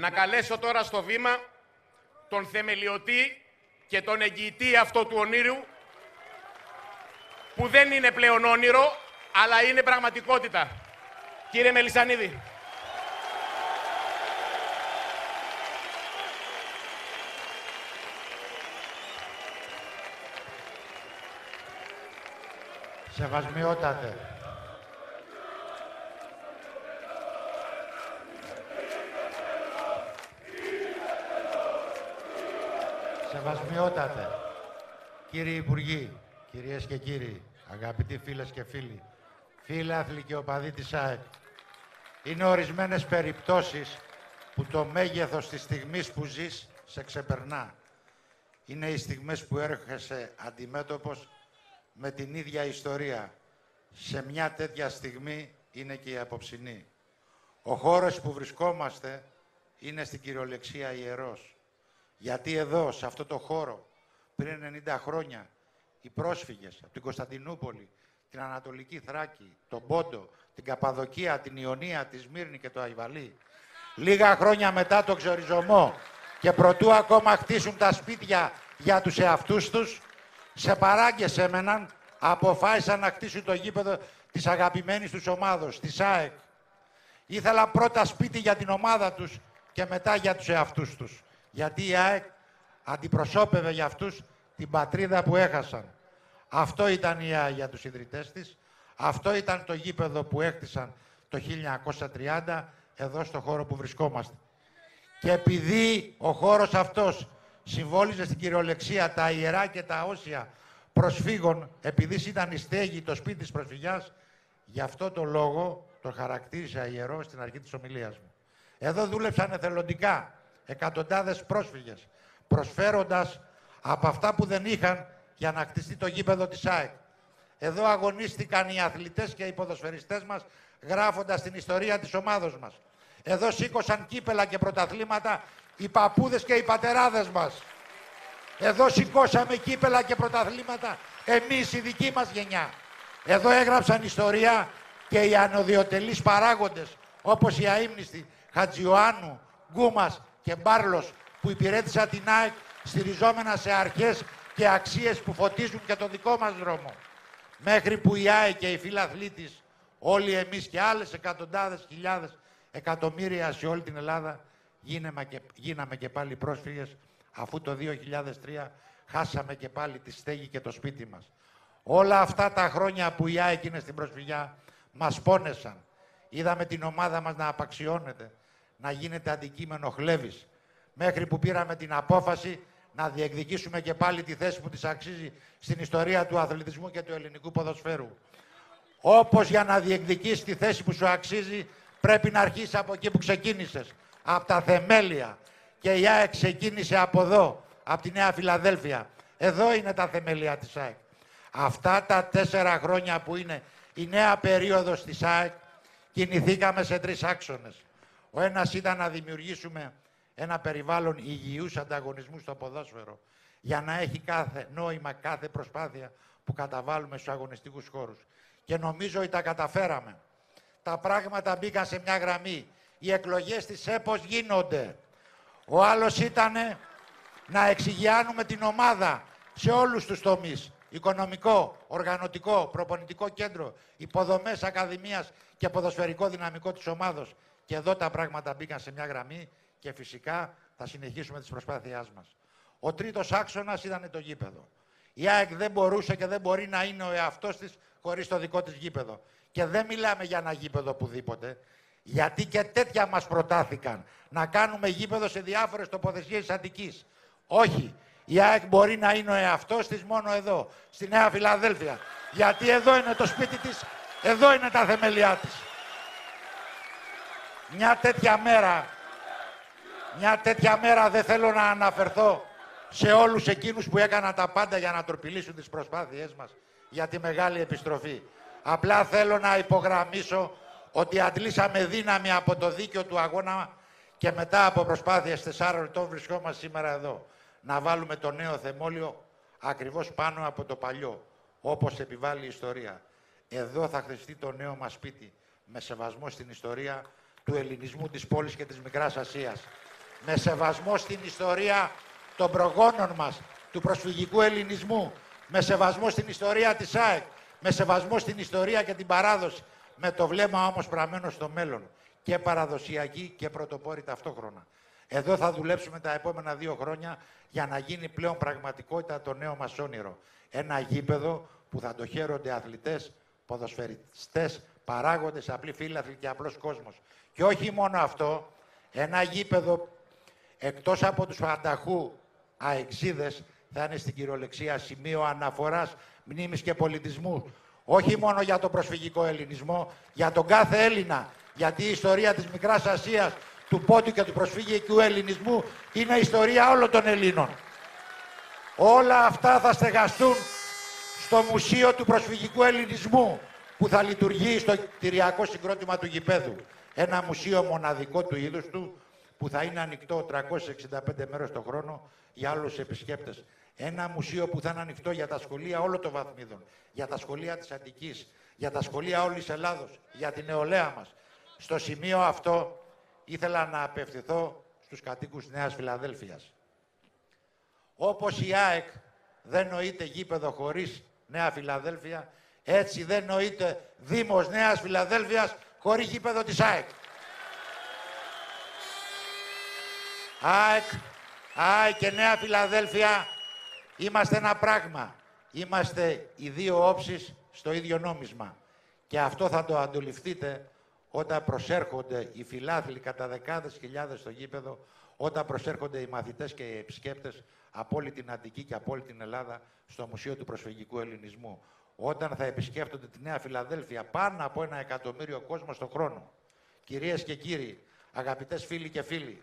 Να καλέσω τώρα στο βήμα τον θεμελιωτή και τον εγγυητή αυτό του ονείρου, που δεν είναι πλέον όνειρο, αλλά είναι πραγματικότητα. Κύριε Μελισσανίδη. Σεβασμιότατε. Σεβασμιότατε. Κύριοι Υπουργοί, κυρίες και κύριοι, αγαπητοί φίλες και φίλοι, φίλαθλοι και οπαδοί της ΑΕΚ, είναι ορισμένες περιπτώσεις που το μέγεθος της στιγμής που ζεις σε ξεπερνά. Είναι οι στιγμές που έρχεσαι αντιμέτωπος με την ίδια ιστορία. Σε μια τέτοια στιγμή είναι και η απόψινή. Ο χώρος που βρισκόμαστε είναι στην κυριολεξία ιερός. Γιατί εδώ, σε αυτό το χώρο, πριν 90 χρόνια, οι πρόσφυγες από την Κωνσταντινούπολη, την Ανατολική Θράκη, τον Πόντο, την Καπαδοκία, την Ιωνία, τη Σμύρνη και το Αϊβαλί, λίγα χρόνια μετά τον ξεριζωμό και προτού ακόμα χτίσουν τα σπίτια για τους εαυτούς τους, σε παράγκες έμεναν, αποφάσισαν να χτίσουν το γήπεδο της αγαπημένης τους ομάδος, της ΑΕΚ. Ήθελαν πρώτα σπίτι για την ομάδα τους και μετά για τους εαυτούς τους. Γιατί η ΑΕΚ αντιπροσώπευε για αυτούς την πατρίδα που έχασαν. Αυτό ήταν η ΑΕΚ για τους ιδρυτές της. Αυτό ήταν το γήπεδο που έκτισαν το 1930 εδώ στο χώρο που βρισκόμαστε. Και επειδή ο χώρος αυτός συμβόλιζε στην κυριολεξία τα ιερά και τα όσια προσφύγων, επειδή ήταν η στέγη, το σπίτι της προσφυγιάς, γι' αυτό το λόγο το χαρακτήρισα ιερό στην αρχή της ομιλίας μου. Εδώ δούλεψαν εθελοντικά εκατοντάδες πρόσφυγες, προσφέροντας από αυτά που δεν είχαν για να χτιστεί το γήπεδο της ΑΕΚ. Εδώ αγωνίστηκαν οι αθλητές και οι ποδοσφαιριστές μας, γράφοντας την ιστορία της ομάδος μας. Εδώ σήκωσαν κύπελα και πρωταθλήματα οι παππούδες και οι πατεράδες μας. Εδώ σηκώσαμε κύπελα και πρωταθλήματα εμείς, η δική μας γενιά. Εδώ έγραψαν ιστορία και οι ανωδιοτελείς παράγοντες, όπως η αείμνηστη Χατζιωάννου, Γκούμας και Μπάρλος, που υπηρέτησαν την ΑΕΚ στηριζόμενα σε αρχές και αξίες που φωτίζουν και το δικό μας δρόμο. Μέχρι που η ΑΕΚ και οι φίλαθλοί της, όλοι εμείς και άλλες εκατοντάδες χιλιάδες, εκατομμύρια σε όλη την Ελλάδα, γίναμε και πάλι πρόσφυγες, αφού το 2003 χάσαμε και πάλι τη στέγη και το σπίτι μας. Όλα αυτά τα χρόνια που η ΑΕΚ είναι στην προσφυγιά μας πόνεσαν. Είδαμε την ομάδα μας να απαξιώνεται, να γίνεται αντικείμενο χλέβης, μέχρι που πήραμε την απόφαση να διεκδικήσουμε και πάλι τη θέση που της αξίζει στην ιστορία του αθλητισμού και του ελληνικού ποδοσφαίρου. Όπως για να διεκδικήσεις τη θέση που σου αξίζει, πρέπει να αρχίσεις από εκεί που ξεκίνησες, από τα θεμέλια. Και η ΑΕΚ ξεκίνησε από εδώ, από τη Νέα Φιλαδέλφια. Εδώ είναι τα θεμέλια της ΑΕΚ. Αυτά τα 4 χρόνια που είναι η νέα περίοδος της ΑΕΚ, κινηθήκαμε σε 3 άξονες. Ο ένας ήταν να δημιουργήσουμε ένα περιβάλλον υγιούς ανταγωνισμού στο ποδόσφαιρο, για να έχει κάθε νόημα, κάθε προσπάθεια που καταβάλουμε στους αγωνιστικούς χώρους. Και νομίζω ότι τα καταφέραμε. Τα πράγματα μπήκαν σε μια γραμμή. Οι εκλογές της ΕΠΟΣ γίνονται. Ο άλλος ήταν να εξηγιάνουμε την ομάδα σε όλους τους τομείς. Οικονομικό, οργανωτικό, προπονητικό κέντρο, υποδομές ακαδημίας και ποδοσφαιρικό δυναμικό της ομάδος. Και εδώ τα πράγματα μπήκαν σε μια γραμμή και φυσικά θα συνεχίσουμε τις προσπάθειές μας. Ο τρίτος άξονας ήταν το γήπεδο. Η ΑΕΚ δεν μπορούσε και δεν μπορεί να είναι ο εαυτός της χωρίς το δικό της γήπεδο. Και δεν μιλάμε για ένα γήπεδο οπουδήποτε, γιατί και τέτοια μας προτάθηκαν. Να κάνουμε γήπεδο σε διάφορες τοποθεσίες της Αττικής. Όχι. Η ΑΕΚ μπορεί να είναι ο εαυτός της μόνο εδώ, στη Νέα Φιλαδέλφια. Γιατί εδώ είναι το σπίτι της, εδώ είναι τα θεμελιά της. Μια τέτοια μέρα δεν θέλω να αναφερθώ σε όλους εκείνους που έκαναν τα πάντα για να τροπηλήσουν τις προσπάθειές μας για τη μεγάλη επιστροφή. Απλά θέλω να υπογραμμίσω ότι αντλήσαμε δύναμη από το δίκαιο του αγώνα και μετά από προσπάθειες 4 ετών βρισκόμαστε σήμερα εδώ. Να βάλουμε το νέο θεμόλιο ακριβώς πάνω από το παλιό, όπως επιβάλλει η ιστορία. Εδώ θα χτιστεί το νέο μας σπίτι, με σεβασμό στην ιστορία του ελληνισμού της πόλης και της Μικράς Ασίας. με σεβασμό στην ιστορία των προγόνων μας, του προσφυγικού ελληνισμού, με σεβασμό στην ιστορία της ΑΕΚ, με σεβασμό στην ιστορία και την παράδοση, με το βλέμμα όμως πραμμένο στο μέλλον, και παραδοσιακή και πρωτοπόρη ταυτόχρονα. Εδώ θα δουλέψουμε τα επόμενα 2 χρόνια για να γίνει πλέον πραγματικότητα το νέο μας όνειρο. Ένα γήπεδο που θα το χαίρονται αθλητές, ποδοσφαιριστές, παράγοντες, απλοί φίλαθλοι και απλός κόσμος. Και όχι μόνο αυτό, ένα γήπεδο εκτός από τους ανταχού αεξίδες θα είναι στην κυριολεξία σημείο αναφοράς, μνήμης και πολιτισμού. Όχι μόνο για τον προσφυγικό ελληνισμό, για τον κάθε Έλληνα. Γιατί η ιστορία της Μικράς Ασίας, του Πόντου και του προσφυγικού ελληνισμού είναι ιστορία όλων των Ελλήνων. Όλα αυτά θα στεγαστούν στο Μουσείο του Προσφυγικού Ελληνισμού που θα λειτουργεί στο κτηριακό συγκρότημα του γηπέδου. Ένα μουσείο μοναδικό του είδους του που θα είναι ανοιχτό 365 μέρες το χρόνο για άλλους επισκέπτες. Ένα μουσείο που θα είναι ανοιχτό για τα σχολεία όλων των βαθμίδων, για τα σχολεία της Αττικής, για τα σχολεία όλης της Ελλάδος, για την νεολαία μας. Στο σημείο αυτό ήθελα να απευθυνθώ στους κατοίκους Νέας Φιλαδέλφειας. Όπως η ΑΕΚ δεν νοείται γήπεδο χωρίς Νέα Φιλαδέλφεια, έτσι δεν νοείται Δήμος Νέας Φιλαδέλφειας χωρίς γήπεδο της ΑΕΚ. ΑΕΚ και Νέα Φιλαδέλφεια είμαστε ένα πράγμα. Είμαστε οι δύο όψεις στο ίδιο νόμισμα. Και αυτό θα το αντιληφθείτε όταν προσέρχονται οι φιλάθλοι κατά δεκάδες χιλιάδες στο γήπεδο, όταν προσέρχονται οι μαθητές και οι επισκέπτες από όλη την Αττική και από όλη την Ελλάδα στο Μουσείο του Προσφυγικού Ελληνισμού. Όταν θα επισκέπτονται τη Νέα Φιλαδέλφεια πάνω από 1 εκατομμύριο κόσμο στον χρόνο. Κυρίες και κύριοι, αγαπητές φίλοι και φίλοι,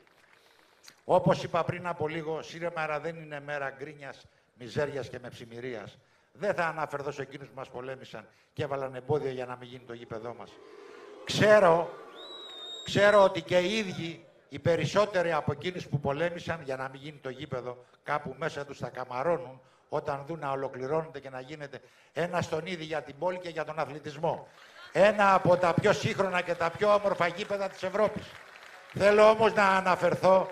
όπως είπα πριν από λίγο, σήμερα δεν είναι μέρα γκρίνιας, μιζέριας και μεψιμυρίας. Δεν θα αναφερθώ σε εκείνους που μας πολέμησαν και έβαλαν εμπόδια για να μην γίνει το γήπεδό μας. Ξέρω ότι και οι ίδιοι, οι περισσότεροι από εκείνους που πολέμησαν για να μην γίνει το γήπεδο, κάπου μέσα τους θα καμαρώνουν όταν δουν να ολοκληρώνεται και να γίνεται ένα στον ίδιο για την πόλη και για τον αθλητισμό. Ένα από τα πιο σύγχρονα και τα πιο όμορφα γήπεδα της Ευρώπης. Θέλω όμως να αναφερθώ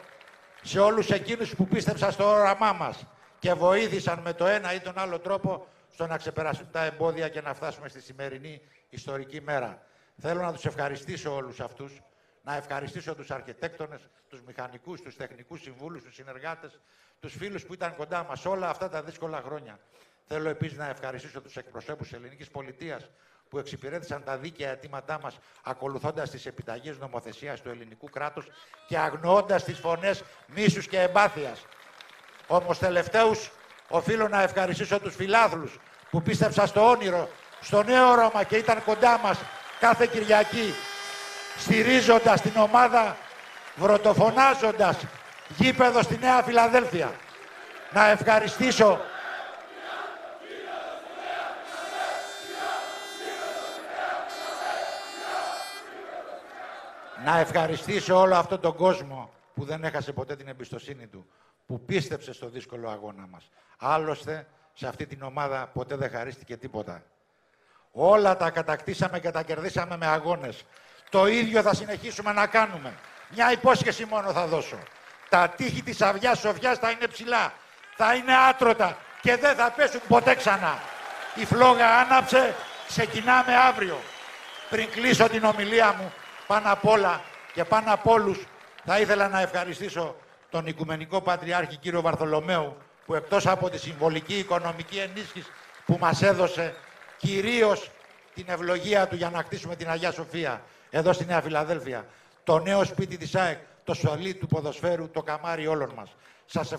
σε όλους εκείνους που πίστεψαν στο όραμά μας και βοήθησαν με το ένα ή τον άλλο τρόπο στο να ξεπεράσουν τα εμπόδια και να φτάσουμε στη σημερινή ιστορική μέρα. Θέλω να τους ευχαριστήσω όλους αυτούς, να ευχαριστήσω τους αρχιτέκτονες, τους μηχανικούς, τους τεχνικούς συμβούλους, τους συνεργάτες, τους φίλους που ήταν κοντά μας όλα αυτά τα δύσκολα χρόνια. Θέλω επίσης να ευχαριστήσω τους εκπροσώπους της ελληνικής πολιτείας που εξυπηρέτησαν τα δίκαια αιτήματά μας ακολουθώντας τις επιταγές νομοθεσίας του ελληνικού κράτους και αγνοώντας τις φωνές μίσους και εμπάθειας. Όμως τελευταίους οφείλω να ευχαριστήσω τους φιλάθλους που πίστεψαν στο όνειρο, στο νέο Ρώμα και ήταν κοντά μας κάθε Κυριακή, στηρίζοντας την ομάδα, βρωτοφωνάζοντας γήπεδο στη Νέα Φιλαδέλφεια. Να ευχαριστήσω όλο αυτόν τον κόσμο που δεν έχασε ποτέ την εμπιστοσύνη του, που πίστεψε στο δύσκολο αγώνα μας. Άλλωστε, σε αυτή την ομάδα ποτέ δεν χαρίστηκε τίποτα. Όλα τα κατακτήσαμε και τα κερδίσαμε με αγώνες. Το ίδιο θα συνεχίσουμε να κάνουμε. Μια υπόσχεση μόνο θα δώσω. Τα τείχη της Αγιάς Σοφιάς θα είναι ψηλά, θα είναι άτρωτα και δεν θα πέσουν ποτέ ξανά. Η φλόγα άναψε, ξεκινάμε αύριο. Πριν κλείσω την ομιλία μου, πάνω απ' όλα και πάνω απ' όλους, θα ήθελα να ευχαριστήσω τον Οικουμενικό Πατριάρχη κύριο Βαρθολομαίου, που εκτός από τη συμβολική οικονομική ενίσχυση που μας έδωσε, κυρίως την ευλογία του για να χτίσουμε την Αγία Σοφία, εδώ στη Νέα Φιλαδέλφεια, το νέο σπίτι της ΑΕΚ, το σωλή του ποδοσφαίρου, το καμάρι όλων μας. Σας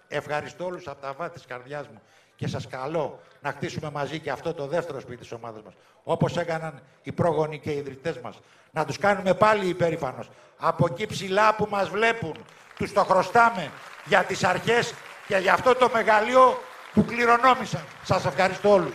ευχαριστώ όλους από τα βάθη της καρδιάς μου και σας καλώ να χτίσουμε μαζί και αυτό το δεύτερο σπίτι της ομάδας μας, όπως έκαναν οι πρόγονοι και οι ιδρυτές μας. Να τους κάνουμε πάλι υπερήφανος. Από εκεί ψηλά που μας βλέπουν, τους το χρωστάμε για τις αρχές και για αυτό το μεγαλείο που κληρονόμησαν. Σας ευχαριστώ όλους.